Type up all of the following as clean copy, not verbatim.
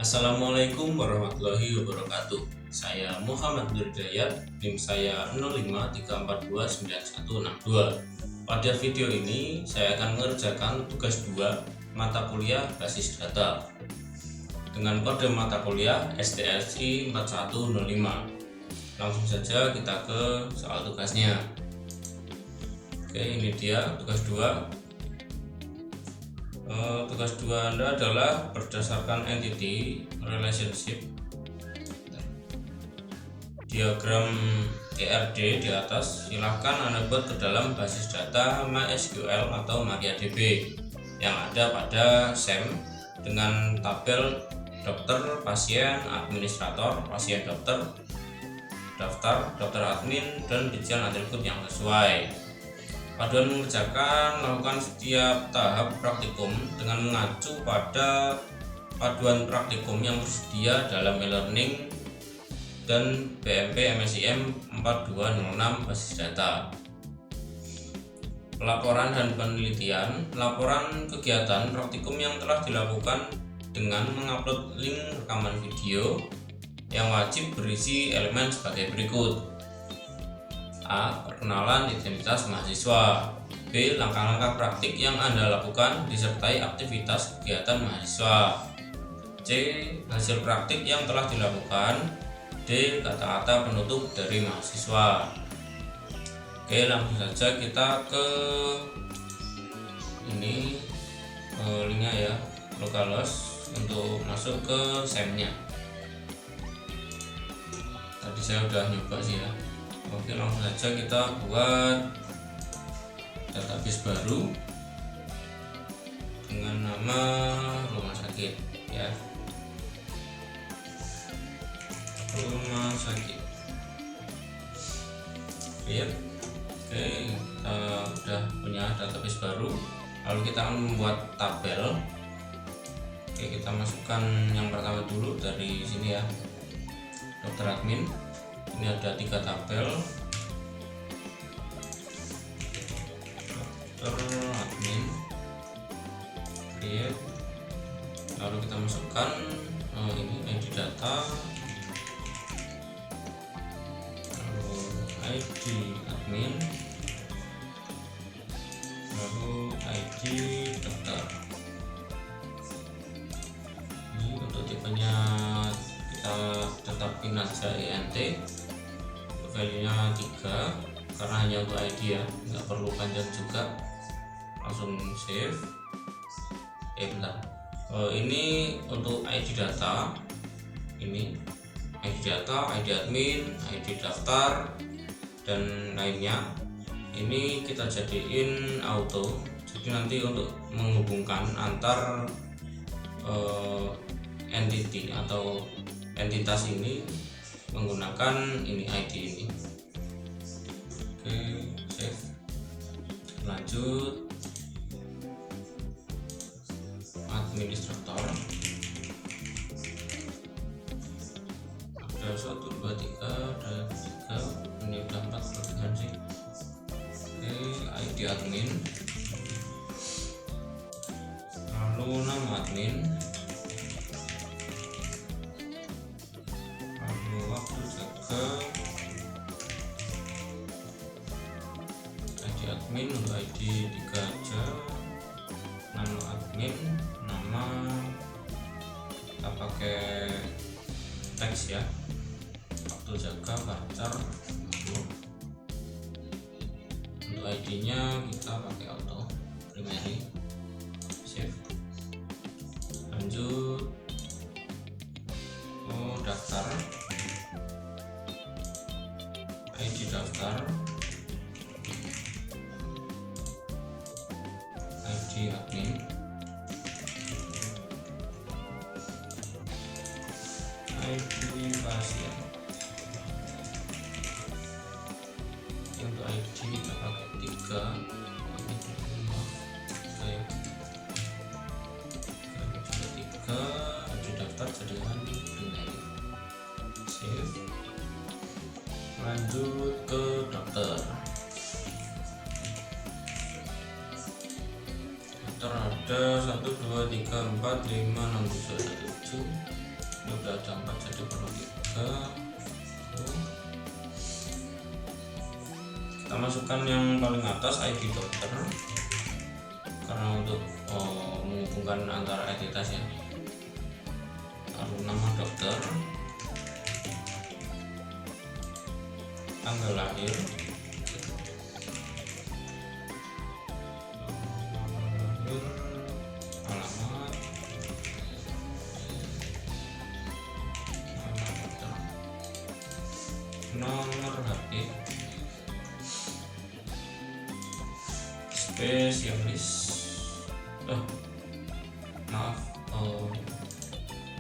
Assalamualaikum warahmatullahi wabarakatuh. Saya Muhammad Nurdayat, NIM saya 0534291162. Pada video ini saya akan mengerjakan tugas 2 mata kuliah basis data dengan kode mata kuliah STLC 4105. Langsung saja kita ke soal tugasnya. Oke, ini dia tugas 2. Tugas 2 Anda adalah berdasarkan entity relationship diagram ERD di atas, silahkan Anda buat ke dalam basis data MySQL atau MariaDB yang ada pada SEM dengan tabel dokter, pasien, administrator, pasien dokter, daftar, dokter admin, dan rincian atribut yang sesuai. Paduan mengerjakan lakukan setiap tahap praktikum dengan mengacu pada paduan praktikum yang tersedia dalam e-learning dan BMP MSIM 4206 basis data. Pelaporan dan penelitian. Laporan kegiatan praktikum yang telah dilakukan dengan mengupload link rekaman video yang wajib berisi elemen sebagai berikut. A. Perkenalan identitas mahasiswa. B. Langkah-langkah praktik yang Anda lakukan disertai aktivitas kegiatan mahasiswa. C. Hasil praktik yang telah dilakukan. D. Kata-kata penutup dari mahasiswa. Oke, langsung saja kita ke ini linknya ya, Localhost untuk masuk ke SEM-nya. Tadi saya udah nyoba sih ya. Oke, langsung saja kita buat database baru dengan nama rumah sakit ya, rumah sakit. Oke, kita udah punya database baru, lalu kita akan membuat tabel. Oke, kita masukkan yang pertama dulu dari sini ya, dokter admin. Ini ada 3 tabel, dokter admin, create, lalu kita masukkan ini ID data, lalu ID admin, lalu ID dokter. Ini untuk tipenya kita tetapin aja ENT, value-nya 3 karena hanya untuk ID ya, nggak perlu panjang juga. Langsung save. Bentar, ini untuk ID data, ini ID data, ID admin, ID daftar, dan lainnya. Ini kita jadiin auto, jadi nanti untuk menghubungkan antar entity atau entitas ini menggunakan ini ID ini. Oke, save. Lanjut administrator. Ada 1, 2, 3, ada 3, ini udah 4 kelebihan sih. Oke, ID admin, lalu nama admin, waktu jaga, ID admin untuk ID 3 aja, nama admin, nama kita pakai teks ya, waktu jaga varchar, untuk ID nya kita pakai auto primary, save. Lanjut daftar, ID daftar, ID admin, ID pasien. Untuk ID kita pakai 3, ini 5, ya. 3, ID daftar jadikan primary, save. Lanjut ke dokter. Dokter ada 1, 2, 3, 4, 5, 6, 7, 7. ada 4 jadi perlu 3. Kita masukkan yang paling atas ID dokter karena untuk menghubungkan antara entitas ya. Lalu nama dokter, tanggal lahir, alamat, nomor HP, spesialis, maaf,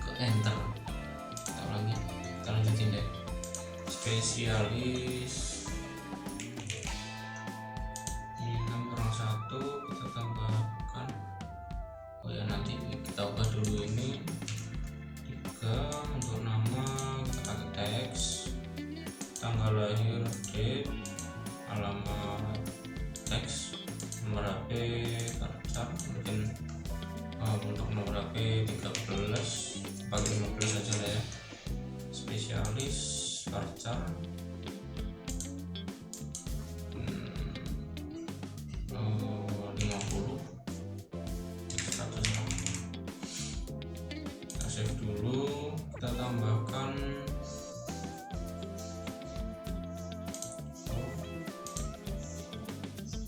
ke enter, kita ulangi, kita lanjutin deh. Spesialis ini nomor 1 kita tambahkan, nanti kita ubah dulu ini 3. Untuk nama kita pakai teks, tanggal lahir, date, alamat, teks, nomor HP, karcar, mungkin untuk nomor HP 13 pakai 15 aja lah ya. Spesialis karcar, 50 100. Kita save dulu, kita tambahkan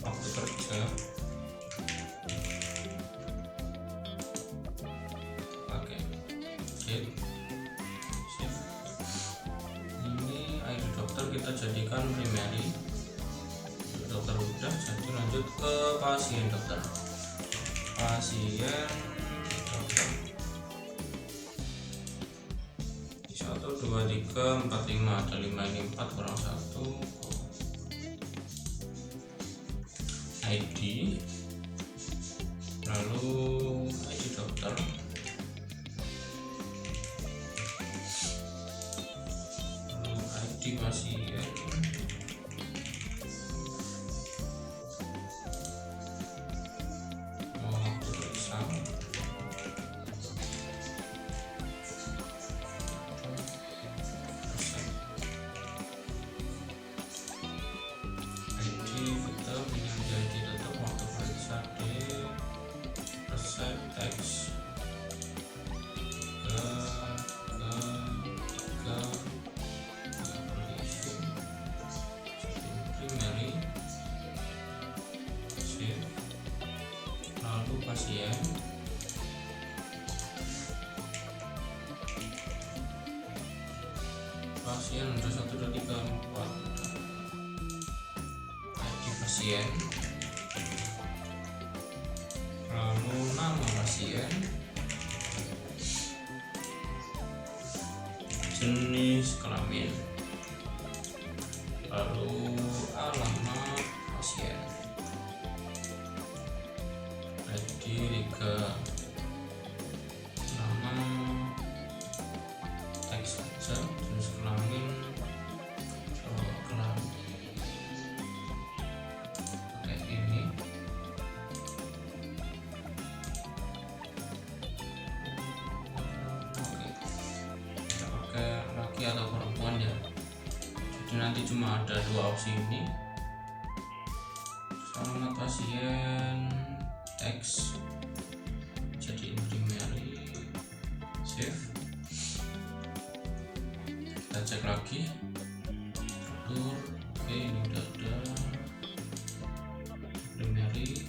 waktu kerja, pakai date, save. Ini ID dokter kita jadikan primary, dokter udah, jadi lanjut ke pasien dokter. Pasien dokter 1 2 3 4 5, ada 5 ini 4 kurang 1. ID, lalu ID dokter, lalu ID pasien, waktu periksa, ID tetap dengan ID tetap, waktu periksa D, resep, teks, 3 primary, save. Lalu pasien, pasien ada 1 2 3 4, ID pasien, lalu nama pasien, jenis kelamin, lalu alamat pasien, ID Rika, nama, teks saja, jenis kelamin, kelamin kayak ini. Oke, kita pakai laki atau perempuan ya, jadi nanti cuma ada 2 opsi ini. Alamat pasien, teks, jadi primary, save. Kita cek lagi, struktur, oke ini udah ada. Primary,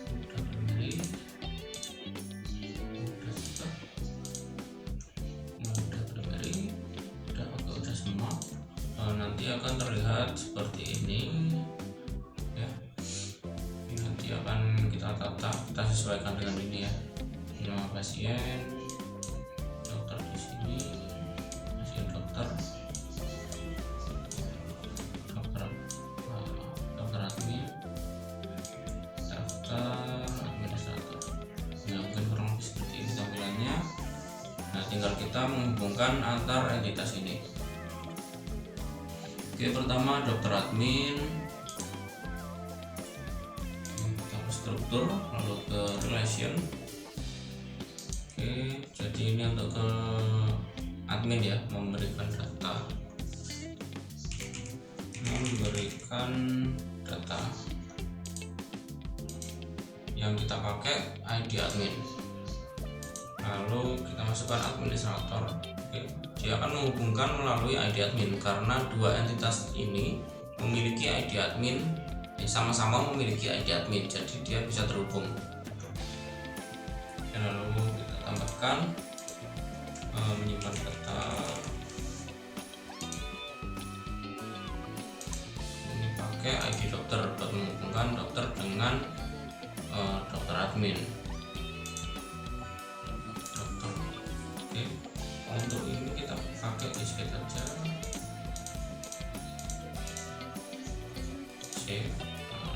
udah primary, udah juga, udah primary, udah semua. Nanti akan terlihat seperti ini ya. Ini nanti akan kita tata, kita sesuaikan dengan ini ya. Nama pasien, dokter di sini, pasien dokter, dokter admin, daftar administrator. Ya mungkin kurang lebih seperti ini tampilannya. Nah tinggal kita menghubungkan antar entitas ini. Oke, pertama dokter admin, kita ke struktur, lalu ke relation. Oke, jadi ini untuk ke admin ya, memberikan data yang kita pakai ID admin, lalu kita masukkan administrator. Oke, dia akan menghubungkan melalui ID admin karena dua entitas ini memiliki ID admin, sama-sama memiliki ID admin, jadi dia bisa terhubung. Lalu kita tambahkan menyimpan data. Ini pakai ID dokter buat menghubungkan dokter dengan dokter admin. Dokter. Oke, untuk ini kita pakai disket aja. Save.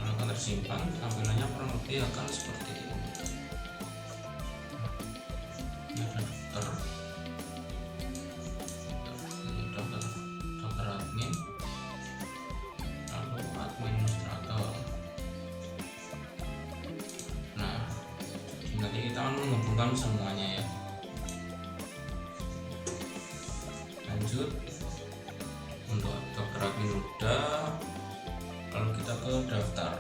Akan tersimpan, tampilannya kurang lebih akan seperti ini. Ini ada dokter admin, lalu administrator. Nah, nanti kita akan menghubungkan semuanya ya. Lanjut, untuk dokter admin udah, lalu kita ke daftar.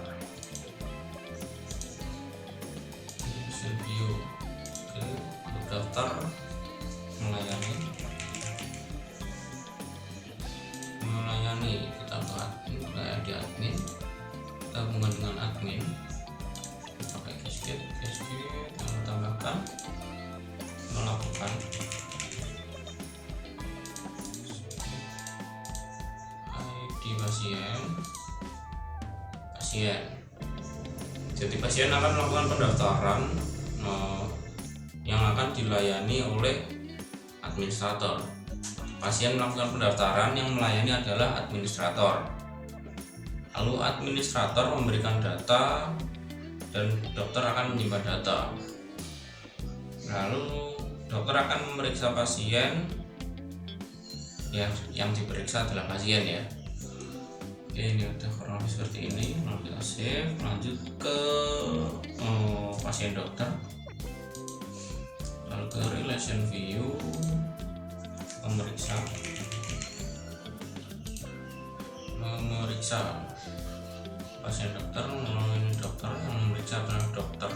View. Oke, untuk daftar melayani kita ke ID admin, kita hubungkan dengan admin pakai gasket, lalu tambahkan melakukan ID pasien. Jadi pasien akan melakukan pendaftaran yang akan dilayani oleh administrator. Pasien melakukan pendaftaran, yang melayani adalah administrator. Lalu administrator memberikan data dan dokter akan menyimpan data. Lalu dokter akan memeriksa pasien, ya, yang diperiksa adalah pasien ya. Oke, ini udah kurang lebih seperti ini. Lalu kita save, lanjut ke pasien dokter, lalu ke relation view, memeriksa pasien dokter. Melalui dokter, yang memeriksa adalah dokter.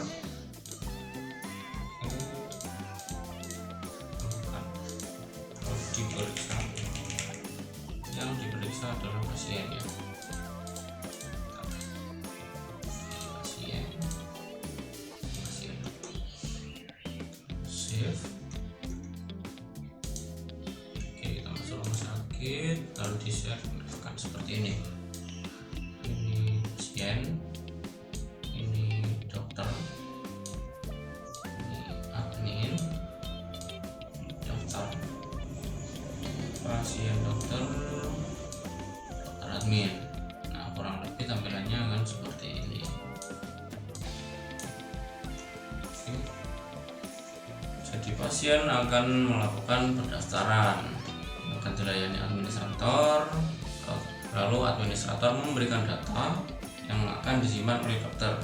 Yang diperiksa adalah pasien ya. Oke, kita masuk rumah sakit, lalu di share akan seperti ini. Ini pasien, ini dokter, ini admin, daftar, pasien dokter admin. Nah, kurang lebih tampilannya akan seperti ini. Oke. Jadi pasien akan melakukan pendaftaran, akan dilayani administrator, lalu administrator memberikan data yang akan disimpan oleh dokter.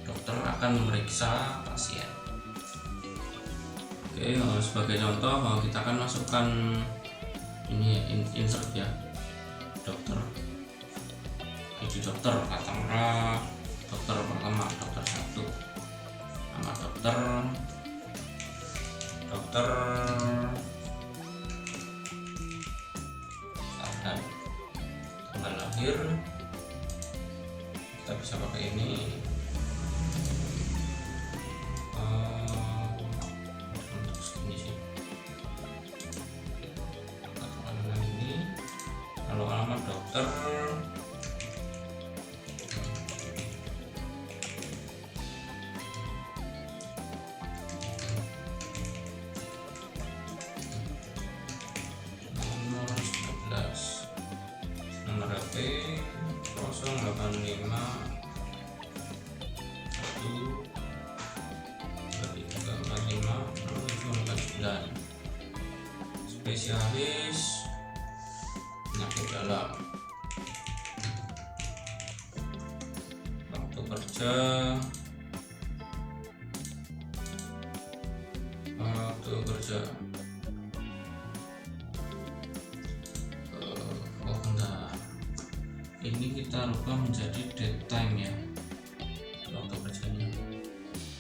Dokter akan memeriksa pasien. Oke, sebagai contoh kita akan masukkan ini insert ya, dokter, ID dokter, katakanlah dokter pertama, dokter 1, nama dokter Farhan, tanggal lahir kita bisa pakai ini. Untuk segini sih, katakanlah ini, lalu alamat dokter, nomor HP 085 1 spesialis penyakit dalam, waktu kerja, kita rubah menjadi date time ya, waktu kerjanya,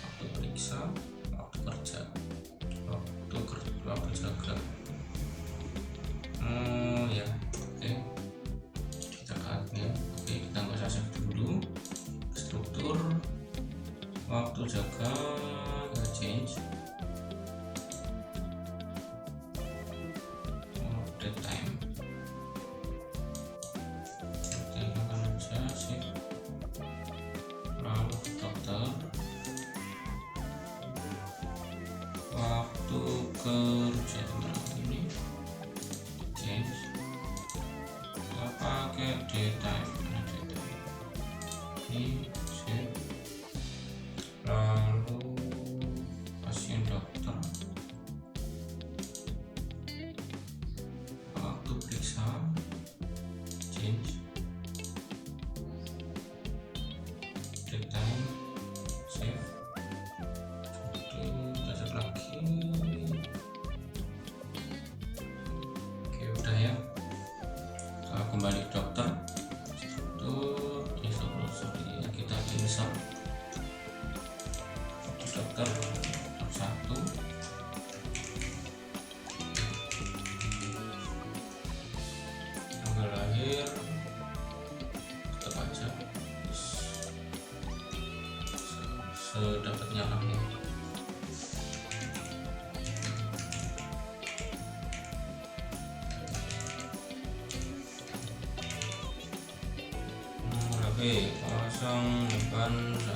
waktu periksa, waktu kerja, waktu jaga. Ya, oke. Kita cut ya. Oke, kita nggak usah save dulu. Struktur waktu jaga kita change. Date time. Oke, kita akan aja save. Lalu dokter. Waktu kerja ini change. Kita pakai daytime. Ini save. Lalu pasien dokter, waktu periksa change, daytime save. Kita save lagi. Oke, udah ya. Kita kembali ke dokter. Kita insert dokter satu, tanggal lahir tetap aja sedapatnya lah ya. Oke, 08123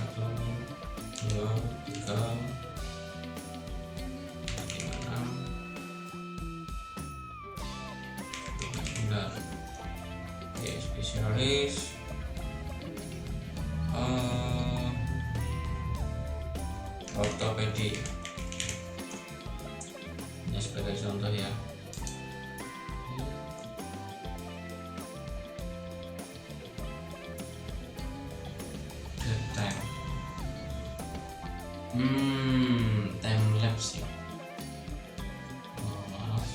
Oke, spesialis ortopedi. Ini sebagai contoh ya. Time lapse ya. Maaf.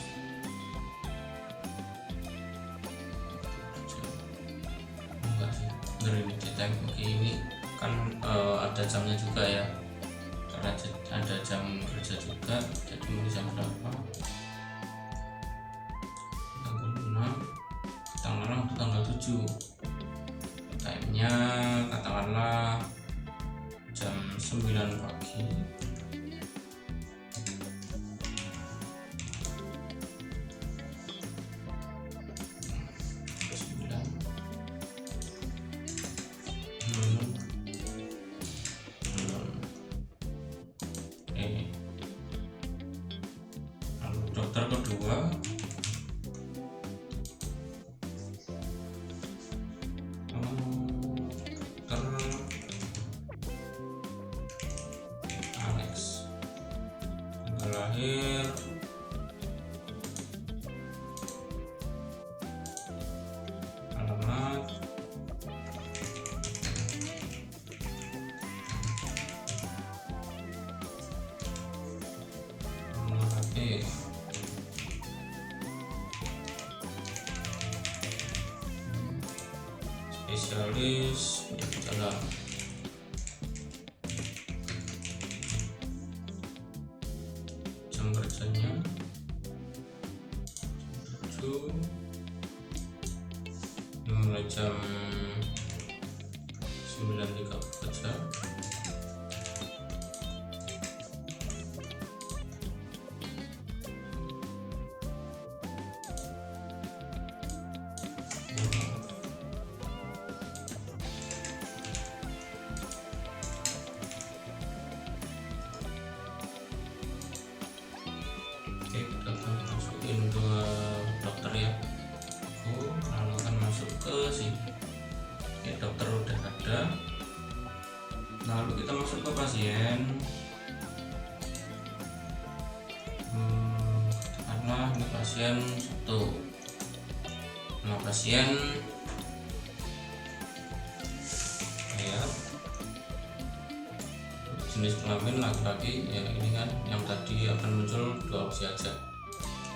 Enggak sih, dari time. Oke, ini kan ada jamnya juga ya, karena ada jam kerja juga. Jadi mau jam berapa? Tanggal 6, katakanlah untuk tanggal 7. Time-nya katakanlah jam 9 pagi. Lalu dokter kedua lahir alamat nomor HP spesialis jalan. Jam kerjanya 7, mulai jam 9.30 kerja. Oke, kita akan masukin dua dokter ya. Lalu akan masuk ke sini. Oke, dokter udah ada. Lalu kita masuk ke pasien. Katakanlah ini pasien 1. Nah, pasien ya jenis kelamin laki-laki ya, ini kan yang tadi akan muncul 2 opsi aja.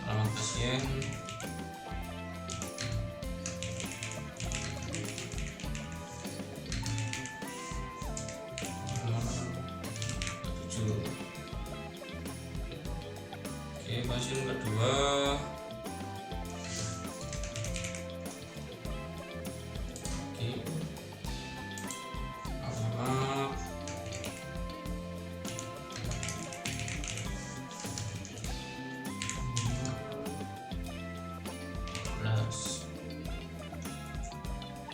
Alamat pasien Oke, pasien kedua. Oke, alamat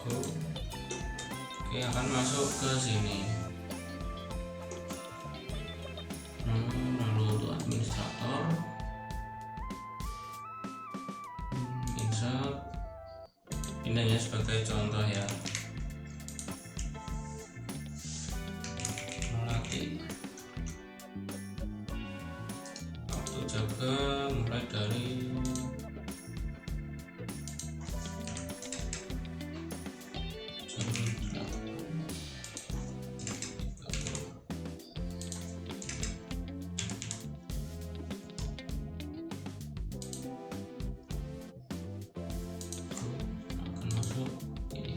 go. Oke, akan masuk ke sini. Lalu untuk administrator, insert. Ini hanya sebagai contoh ya. Melatih waktu jaga mulai dari jam 8. Akan masuk ini.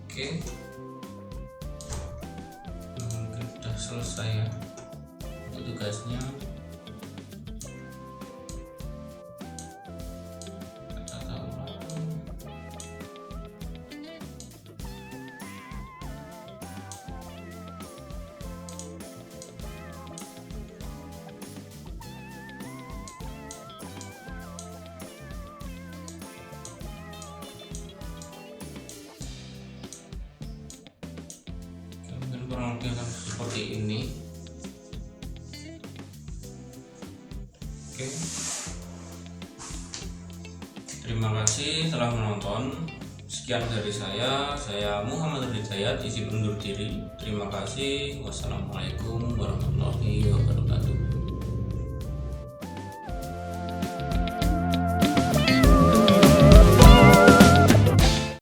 Oke, mungkin sudah selesai ya untuk tugasnya. Tata ulang. Mungkin kurang lebih akan seperti ini. Oke, terima kasih telah menonton. Sekian dari saya Muhammad Hidayat, izin undur diri. Terima kasih. Wassalamualaikum warahmatullahi wabarakatuh.